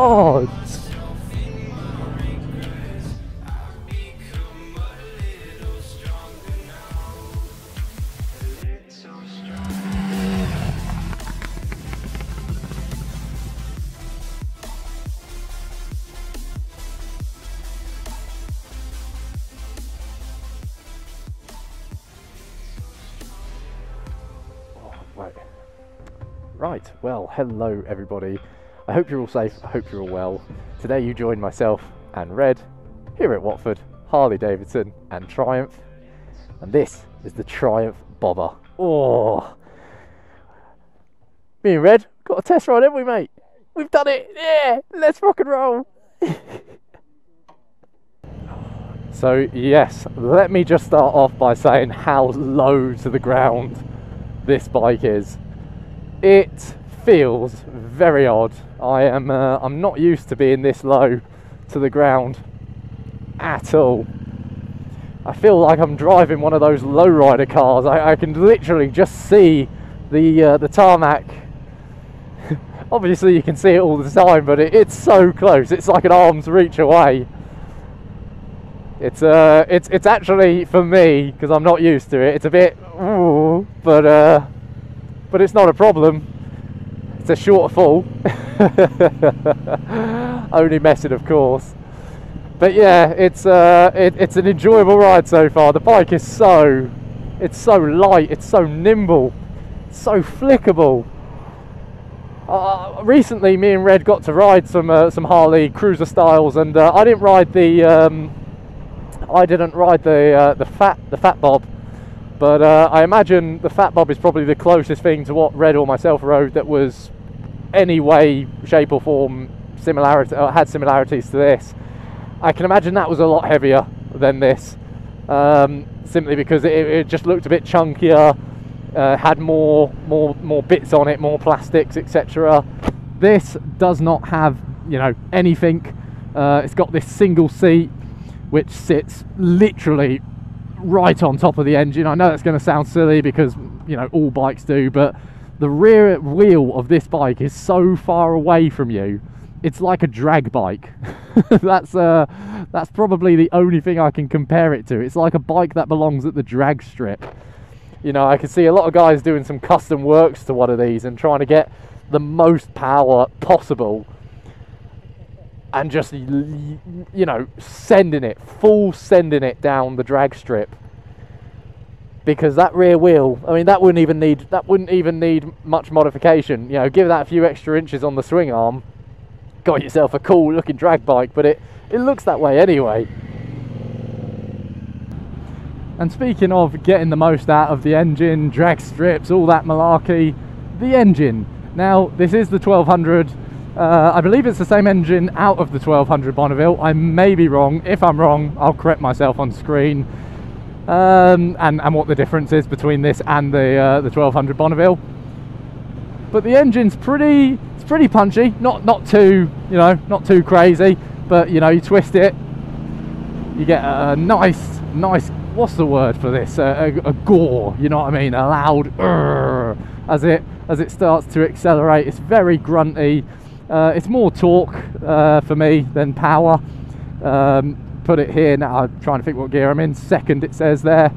god! Right, well, hello everybody. I hope you're all safe, I hope you're all well. Today you join myself and Red here at Watford, Harley Davidson and Triumph. And this is the Triumph Bobber. Oh! Me and Red got a test ride, haven't we, mate? We've done it! Yeah! Let's rock and roll! So, yes, let me just start off by saying how low to the ground this bike is. It feels very odd. I'm not used to being this low to the ground at all. I feel like I'm driving one of those lowrider cars. I can literally just see the tarmac. Obviously you can see it all the time, but it's so close. It's like an arm's reach away. It's actually, for me, because I'm not used to it, it's a bit ooh, but it's not a problem. It's a shorter fall. Only messing, of course. But yeah, it's an enjoyable ride so far. The bike is so light, it's so nimble, it's so flickable. Recently, me and Red got to ride some Harley cruiser styles, and I didn't ride the Fat Bob. But I imagine the Fat Bob is probably the closest thing to what Red or myself rode that was any way, shape or form similarity, or had similarities to this. I can imagine that was a lot heavier than this, simply because it just looked a bit chunkier, had more bits on it, more plastics, etc. This does not have, you know, anything. It's got this single seat which sits literally right on top of the engine. I know that's going to sound silly because, you know, all bikes do, but the rear wheel of this bike is so far away from you, it's like a drag bike. That's probably the only thing I can compare it to. It's like a bike that belongs at the drag strip. You know, I can see a lot of guys doing some custom works to one of these and trying to get the most power possible and just, you know, sending it down the drag strip, because that rear wheel, I mean, that wouldn't even need much modification. You know, give that a few extra inches on the swing arm, got yourself a cool looking drag bike. But it looks that way anyway. And speaking of getting the most out of the engine, drag strips, all that malarkey, the engine. Now, this is the 1200. I believe it's the same engine out of the 1200 Bonneville. I may be wrong. If I'm wrong, I'll correct myself on screen. And what the difference is between this and the 1200 Bonneville. But the engine's pretty punchy. Not too, you know, not too crazy. But you know, you twist it, you get a nice. What's the word for this? A gore. You know what I mean? A loud as it starts to accelerate. It's very grunty. It's more torque for me than power. Put it here now. I'm trying to think what gear I'm in. Second, it says there.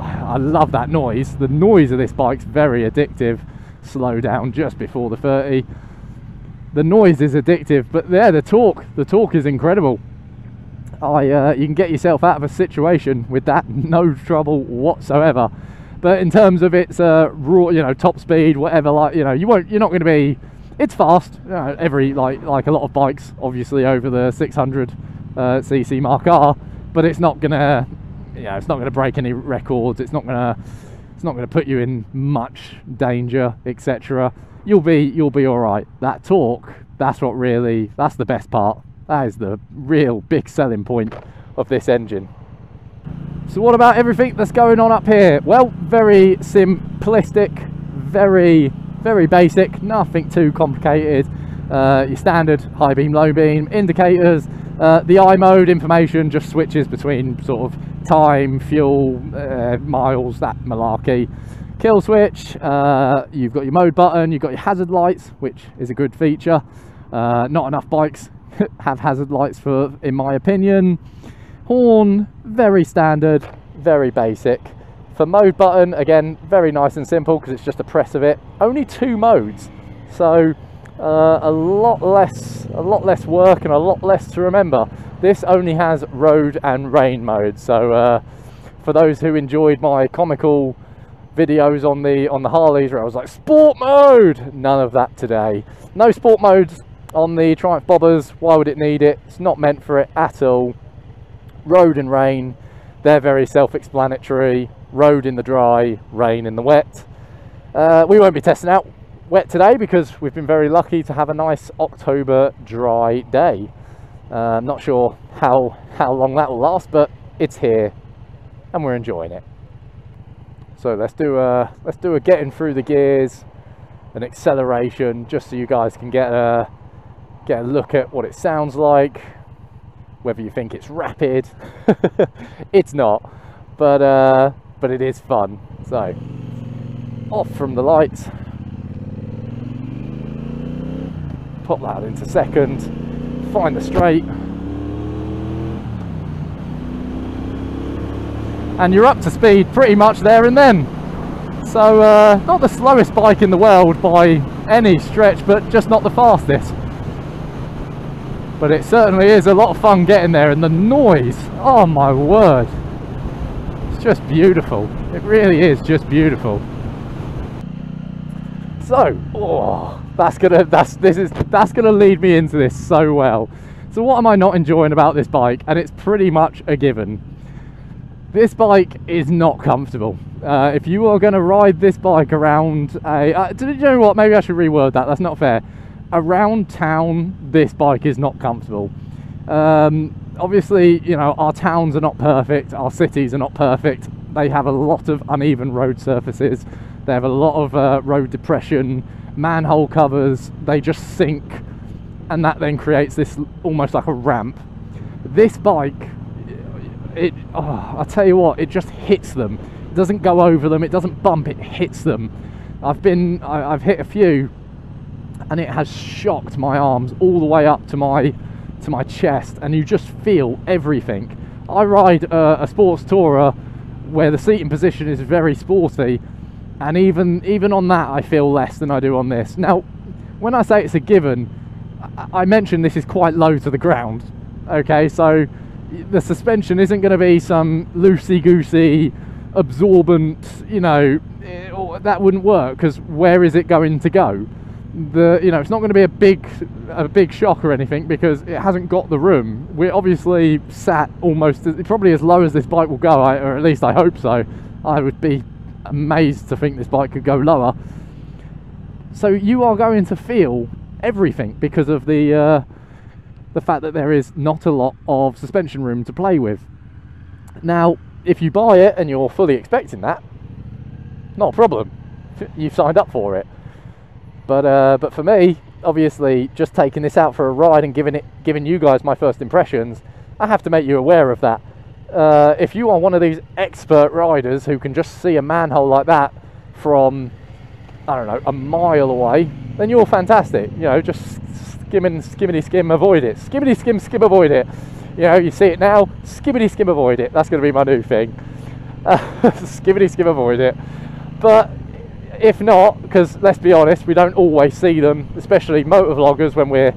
I love that noise. The noise of this bike's very addictive. Slow down just before the 30. The noise is addictive, but there, the torque is incredible. You can get yourself out of a situation with that, no trouble whatsoever. But in terms of its raw, you know, top speed, whatever, like, you know, you're not going to be. It's fast. You know, like a lot of bikes, obviously over the 600 cc mark are, but it's not gonna, you know, it's not gonna break any records. It's not gonna put you in much danger, etc. You'll be all right. That torque, that's the best part. That is the real big selling point of this engine. So what about everything that's going on up here? Well, very simplistic, very basic, nothing too complicated. Your standard high beam, low beam, indicators, the I mode information just switches between sort of time, fuel, miles, that malarkey. kill switch, you've got your mode button, you've got your hazard lights, which is a good feature. Not enough bikes have hazard lights in my opinion. Horn, very standard, very basic. For mode button, again, very nice and simple because it's just a press of it. Only 2 modes, so a lot less work and a lot less to remember. This only has road and rain mode, so for those who enjoyed my comical videos on the Harleys where I was like, sport mode, none of that today. No sport modes on the Triumph Bobbers. Why would it need it? It's not meant for it at all. Road and rain, they're very self-explanatory. Road in the dry, rain in the wet. We won't be testing out wet today because we've been very lucky to have a nice October dry day. I'm not sure how long that will last, but it's here and we're enjoying it. So let's do a getting through the gears, an acceleration, just so you guys can get a look at what it sounds like, whether you think it's rapid. It's not, but it is fun. So off from the lights, pop that into second, find the straight, and you're up to speed pretty much there and then. So not the slowest bike in the world by any stretch, but just not the fastest. But it certainly is a lot of fun getting there, and the noise, oh my word, it's just beautiful. It really is just beautiful. So that's gonna lead me into this so well. So what am I not enjoying about this bike? And it's pretty much a given. This bike is not comfortable. If you are going to ride this bike around do you know what, maybe I should reword that, that's not fair. Around town, this bike is not comfortable. Obviously, you know, our towns are not perfect, our cities are not perfect. They have a lot of uneven road surfaces, they have a lot of road depression, manhole covers, they just sink, and that then creates this almost like a ramp. This bike, I'll tell you what, it just hits them. It doesn't go over them, it doesn't bump, it hits them. I've hit a few, and it has shocked my arms all the way up to my chest, and you just feel everything. I ride a sports tourer where the seating position is very sporty, and even on that I feel less than I do on this. Now, when I say it's a given, I mentioned this is quite low to the ground. Okay, so the suspension isn't going to be some loosey-goosey, absorbent, you know, that wouldn't work, because where is it going to go? It's not going to be a big shock or anything, because it hasn't got the room. We're obviously sat almost probably as low as this bike will go, or at least I hope so. I would be amazed to think this bike could go lower. So you are going to feel everything because of the fact that there is not a lot of suspension room to play with. Now, if you buy it and you're fully expecting that, not a problem. You've signed up for it. But for me, obviously, just taking this out for a ride and giving you guys my first impressions, I have to make you aware of that. If you are one of these expert riders who can just see a manhole like that from, I don't know, a mile away, then you're fantastic. You know, just skimmity skim, avoid it. Skimmity skim, skim, avoid it. You know, you see it now, skimmity skim, avoid it. That's going to be my new thing. Skimmity skim, avoid it. But if not, because let's be honest, we don't always see them, especially motor vloggers, when we're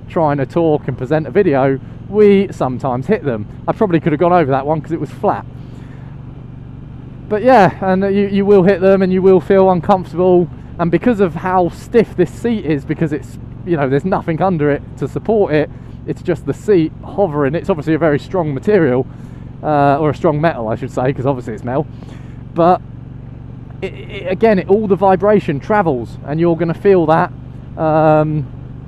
trying to talk and present a video, we sometimes hit them. I probably could have gone over that one because it was flat. But yeah, and you will hit them and you will feel uncomfortable, and because of how stiff this seat is, because it's, you know, there's nothing under it to support it, it's just the seat hovering. It's obviously a very strong material, or a strong metal I should say, because obviously it's metal, but again, all the vibration travels, and you're going to feel that,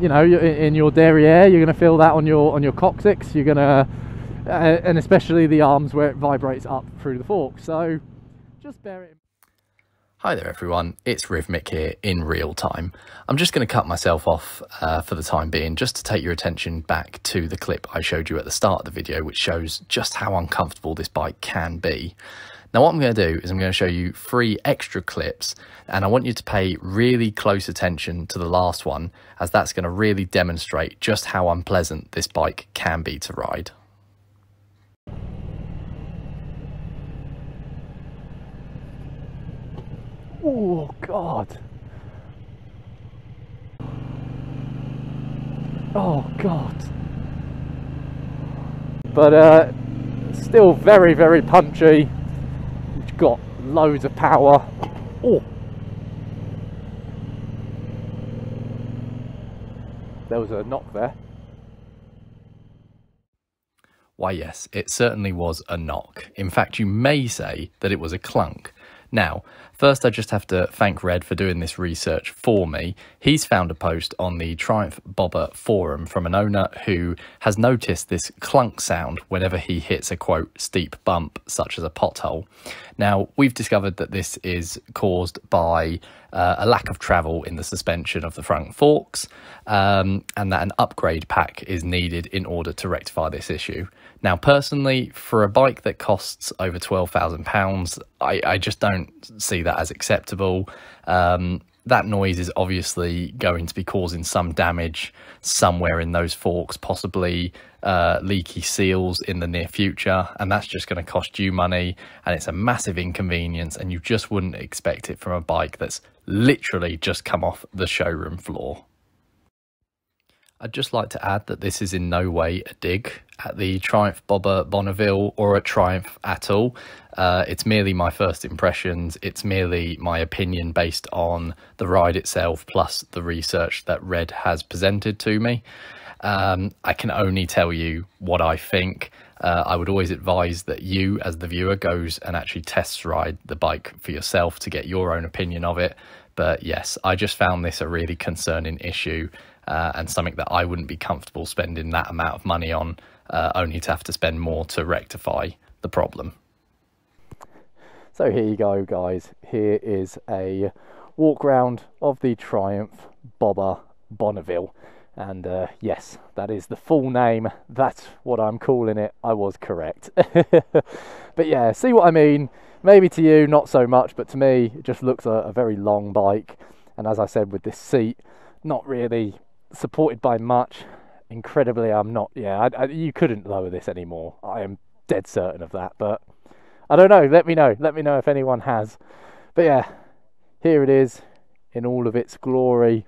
you know, in your derriere, you're going to feel that on your coccyx, you're going to, and especially the arms where it vibrates up through the fork. So just bear it in. Hi there everyone, it's Rhythmic here in real time. I'm just going to cut myself off for the time being, just to take your attention back to the clip I showed you at the start of the video, which shows just how uncomfortable this bike can be. Now what I'm going to do is I'm going to show you 3 extra clips, and I want you to pay really close attention to the last one, as that's going to really demonstrate just how unpleasant this bike can be to ride. Oh God. Oh God. But still very, very punchy. It's got loads of power. Oh. There was a knock there. Why yes, it certainly was a knock. In fact, you may say that it was a clunk. Now, first I just have to thank Red for doing this research for me. He's found a post on the Triumph Bobber forum from an owner who has noticed this clunk sound whenever he hits a, quote, steep bump, such as a pothole. Now, we've discovered that this is caused by a lack of travel in the suspension of the front forks, and that an upgrade pack is needed in order to rectify this issue. Now, personally, for a bike that costs over £12,000, I just don't see that as acceptable. That noise is obviously going to be causing some damage somewhere in those forks, possibly leaky seals in the near future, and that's just going to cost you money, and it's a massive inconvenience, and you just wouldn't expect it from a bike that's literally just come off the showroom floor. I'd just like to add that this is in no way a dig at the Triumph Bobber Bonneville or at Triumph at all. It's merely my first impressions. It's merely my opinion based on the ride itself, plus the research that Red has presented to me. I can only tell you what I think. I would always advise that you, as the viewer, goes and actually test ride the bike for yourself to get your own opinion of it. But yes, I just found this a really concerning issue, and something that I wouldn't be comfortable spending that amount of money on, only to have to spend more to rectify the problem. So here you go, guys. Here is a walk round of the Triumph Bobber Bonneville. And yes, that is the full name. That's what I'm calling it. I was correct. But yeah, see what I mean? Maybe to you, not so much, but to me, it just looks a very long bike. And as I said, with this seat, not really supported by much. Incredibly, I'm not, yeah, you couldn't lower this anymore. I am dead certain of that, but I don't know. Let me know if anyone has. But yeah, here it is in all of its glory.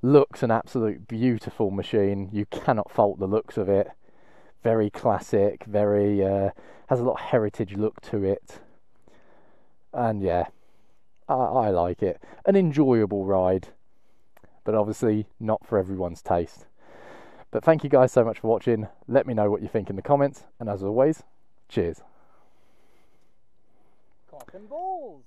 Looks an absolute beautiful machine. You cannot fault the looks of it. Very classic, very has a lot of heritage look to it. And yeah, I like it. An enjoyable ride, but obviously not for everyone's taste. But thank you guys so much for watching. Let me know what you think in the comments, and as always, cheers. Cock and balls.